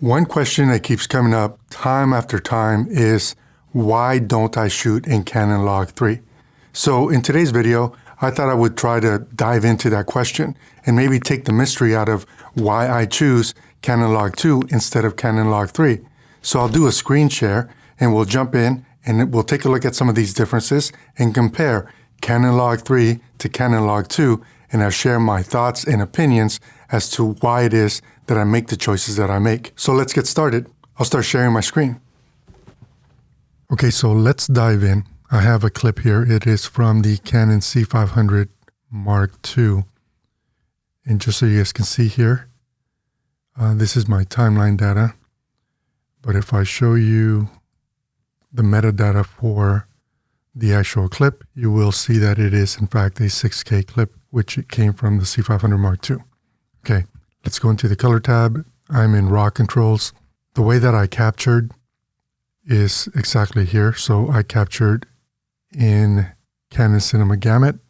One question that keeps coming up time after time is, why don't I shoot in Canon CLog3? So in today's video, I thought I would try to dive into that question and maybe take the mystery out of why I choose Canon CLog2 instead of Canon CLog3. So I'll do a screen share and we'll jump in and we'll take a look at some of these differences and compare Canon CLog3 to Canon CLog2, and I'll share my thoughts and opinions as to why it is that I make the choices that I make. So let's get started. I'll start sharing my screen. Okay, so let's dive in. I have a clip here. It is from the Canon C500 Mark II. And just so you guys can see here, this is my timeline data. But if I show you the metadata for the actual clip, you will see that it is in fact a 6K clip, which it came from the C500 Mark II. Okay, let's go into the color tab. I'm in raw controls. The way that I captured is exactly here. So I captured in Canon Cinema Gamut,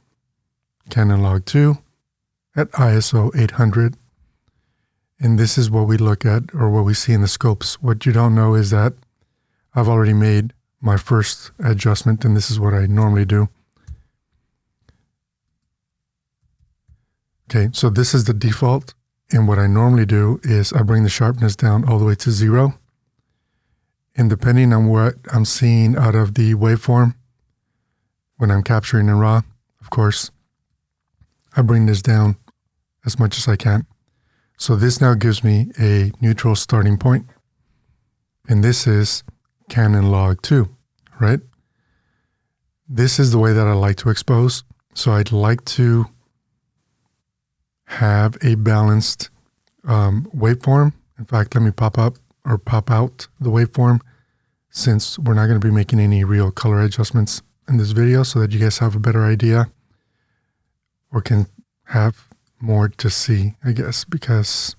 Canon CLog2 at ISO 800. And this is what we look at, or what we see in the scopes. What you don't know is that I've already made my first adjustment, and this is what I normally do. Okay, so this is the default, and what I normally do is I bring the sharpness down all the way to 0. And depending on what I'm seeing out of the waveform, when I'm capturing in RAW, of course, I bring this down as much as I can. So this now gives me a neutral starting point. And this is Canon CLog2, right? This is the way that I like to expose. So I'd like to have a balanced waveform. In fact, let me pop out the waveform, since we're not going to be making any real color adjustments in this video, so that you guys have a better idea or can have more to see, I guess, because,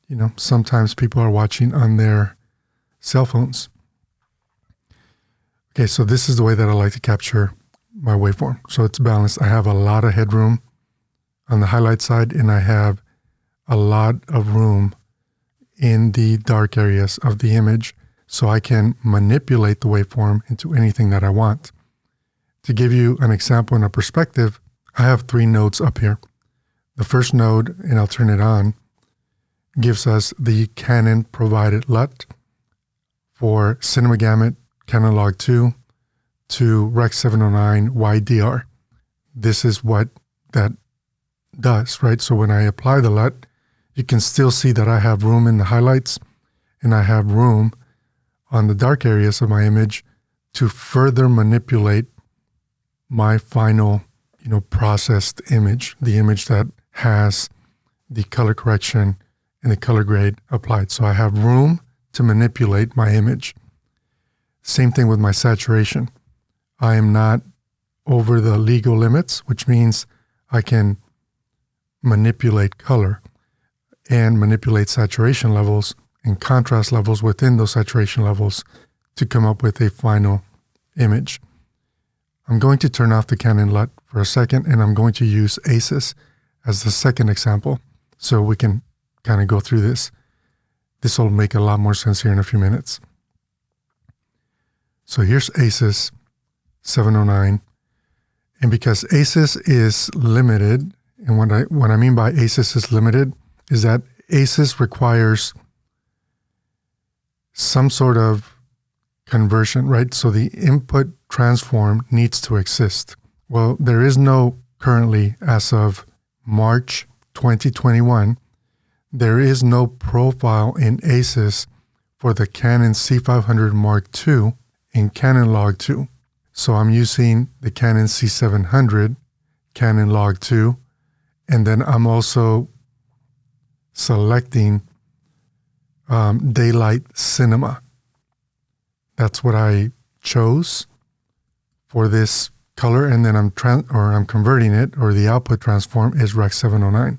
you know, sometimes people are watching on their cell phones. Okay, so this is the way that I like to capture my waveform. So it's balanced. I have a lot of headroom on the highlight side, and I have a lot of room in the dark areas of the image, so I can manipulate the waveform into anything that I want. To give you an example and a perspective, I have 3 nodes up here. The first node, and I'll turn it on, gives us the Canon provided LUT for Cinema Gamut, Canon CLog2 to Rec. 709 YDR. This is what that does, right? So when I apply the LUT, you can still see that I have room in the highlights, and I have room on the dark areas of my image to further manipulate my final, processed image, the image that has the color correction and the color grade applied. So I have room to manipulate my image. Same thing with my saturation. I am not over the legal limits, which means I can manipulate color and manipulate saturation levels and contrast levels within those saturation levels to come up with a final image. I'm going to turn off the Canon LUT for a second, and I'm going to use ACES as the second example, so we can kind of go through this. This will make a lot more sense here in a few minutes. So here's ACES 709, and because ACES is limited, and what I mean by ACES is limited is that ACES requires some sort of conversion, right? So the input transform needs to exist. Well, there is no currently, as of March 2021, there is no profile in ACES for the Canon C500 Mark II in Canon CLog2. So I'm using the Canon C700, Canon CLog2, and then I'm also selecting Daylight Cinema. That's what I chose for this color, and then I'm converting it, or the output transform is Rec. 709.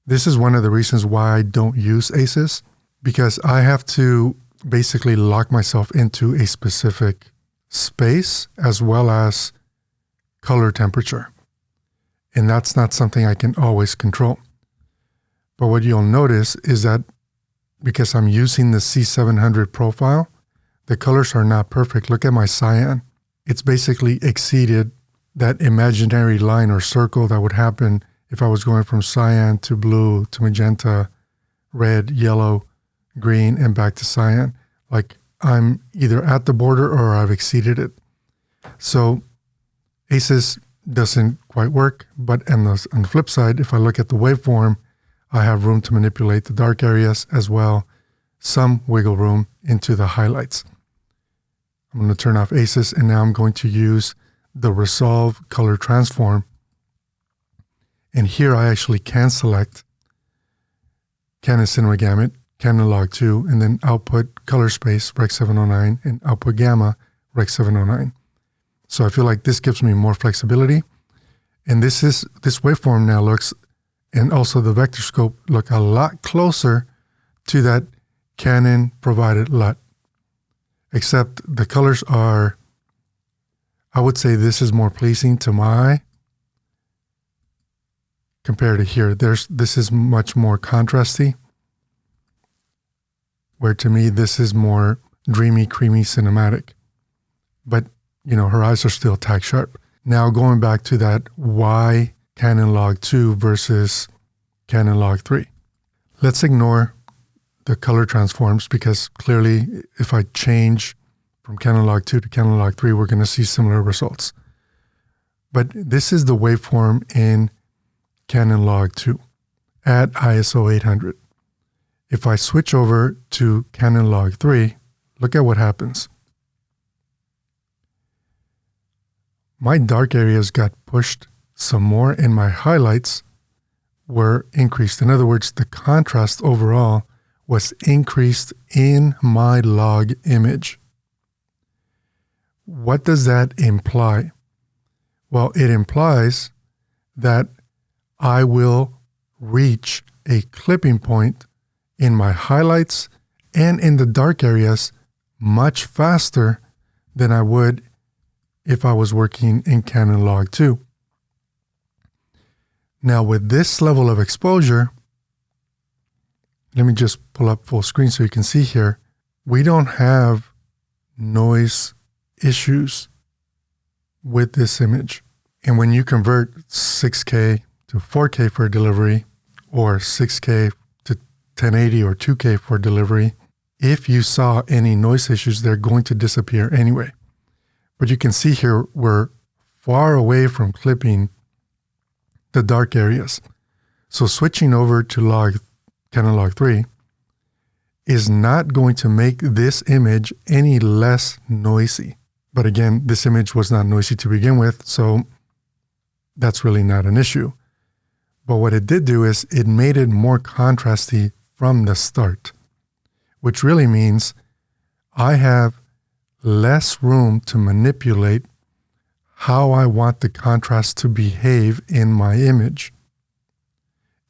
This is one of the reasons why I don't use ACES, because I have to basically lock myself into a specific space as well as color temperature. And that's not something I can always control. But what you'll notice is that because I'm using the C700 profile, the colors are not perfect. Look at my cyan. It's basically exceeded that imaginary line or circle that would happen if I was going from cyan to blue to magenta, red, yellow, green, and back to cyan. Like I'm either at the border or I've exceeded it. So ACES doesn't quite work, but on the flip side, if I look at the waveform, I have room to manipulate the dark areas as well, some wiggle room into the highlights. I'm going to turn off ACES, and now I'm going to use the Resolve Color Transform. And here I actually can select Canon Cinema Gamut, Canon CLog2, and then output color space Rec 709 and output gamma Rec 709. So I feel like this gives me more flexibility. And this waveform now looks, and also the vector scope, look a lot closer to that Canon provided LUT. Except the colors are, I would say this is more pleasing to my eye compared to here. This is much more contrasty, where to me this is more dreamy, creamy, cinematic. But you know, her eyes are still tack sharp. Now going back to that, why Canon CLog2 versus Canon CLog3? Let's ignore the color transforms, because clearly if I change from Canon CLog2 to Canon CLog3, we're going to see similar results. But this is the waveform in Canon CLog2 at ISO 800. If I switch over to Canon CLog3, look at what happens. My dark areas got pushed some more and my highlights were increased. In other words, the contrast overall was increased in my log image. What does that imply? Well, it implies that I will reach a clipping point in my highlights and in the dark areas much faster than I would if I was working in Canon CLog2. Now with this level of exposure, let me just pull up full screen so you can see here, we don't have noise issues with this image. And when you convert 6K to 4K for delivery, or 6K to 1080 or 2K for delivery, if you saw any noise issues, they're going to disappear anyway. But you can see here, we're far away from clipping the dark areas. So switching over to Canon CLog3 is not going to make this image any less noisy. But again, this image was not noisy to begin with, so that's really not an issue. But what it did do is it made it more contrasty from the start, which really means I have less room to manipulate how I want the contrast to behave in my image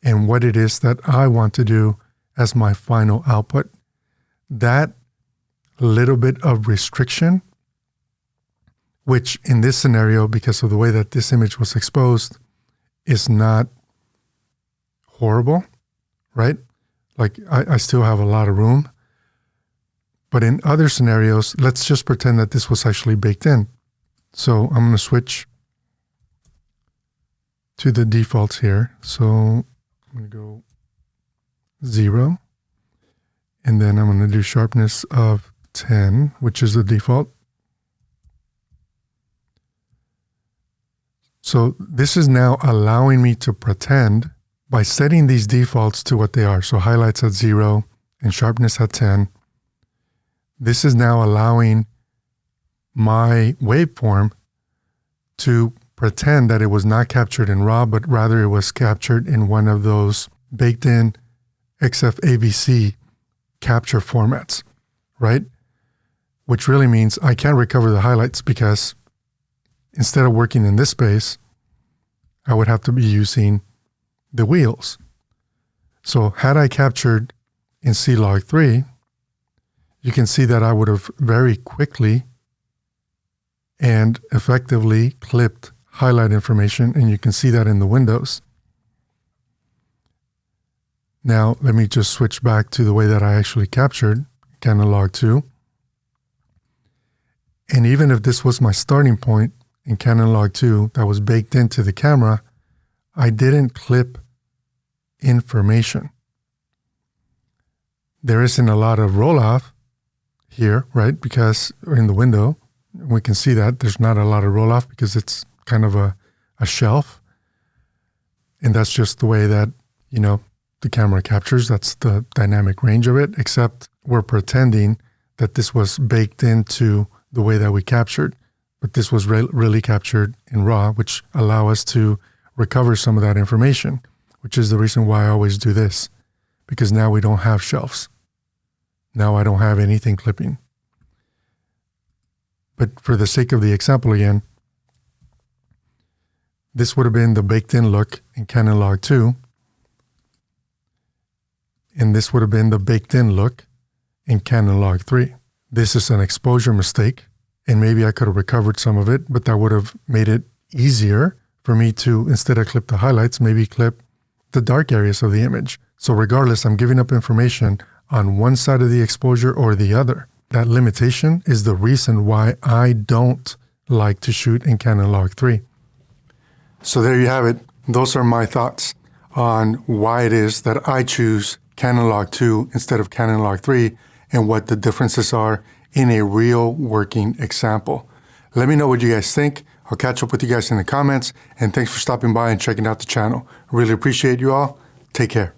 and what it is that I want to do as my final output. That little bit of restriction, which in this scenario, because of the way that this image was exposed, is not horrible, right? Like I still have a lot of room. But in other scenarios, let's just pretend that this was actually baked in. So I'm going to switch to the defaults here. So I'm going to go 0. And then I'm going to do sharpness of 10, which is the default. So this is now allowing me to pretend by setting these defaults to what they are. So highlights at 0 and sharpness at 10. This is now allowing my waveform to pretend that it was not captured in RAW, but rather it was captured in one of those baked in XFAVC capture formats, right? Which really means I can't recover the highlights, because instead of working in this space, I would have to be using the wheels. So had I captured in CLog3, you can see that I would have very quickly and effectively clipped highlight information, and you can see that in the windows. Now, let me just switch back to the way that I actually captured Canon CLog2. And even if this was my starting point in Canon CLog2 that was baked into the camera, I didn't clip information. There isn't a lot of roll-off here, right? Because in the window, we can see that there's not a lot of roll-off because it's kind of a shelf. And that's just the way that, the camera captures. That's the dynamic range of it, except we're pretending that this was baked into the way that we captured. But this was really captured in RAW, which allow us to recover some of that information, which is the reason why I always do this, because now we don't have shelves. Now I don't have anything clipping. But for the sake of the example again, this would have been the baked in look in Canon CLog2, and this would have been the baked in look in Canon CLog3. This is an exposure mistake, and maybe I could have recovered some of it, but that would have made it easier for me to, instead of clip the highlights, maybe clip the dark areas of the image. So regardless, I'm giving up information on one side of the exposure or the other. That limitation is the reason why I don't like to shoot in Canon CLog3. So there you have it. Those are my thoughts on why it is that I choose Canon CLog2 instead of Canon CLog3 and what the differences are in a real working example. Let me know what you guys think. I'll catch up with you guys in the comments, and thanks for stopping by and checking out the channel. Really appreciate you all. Take care.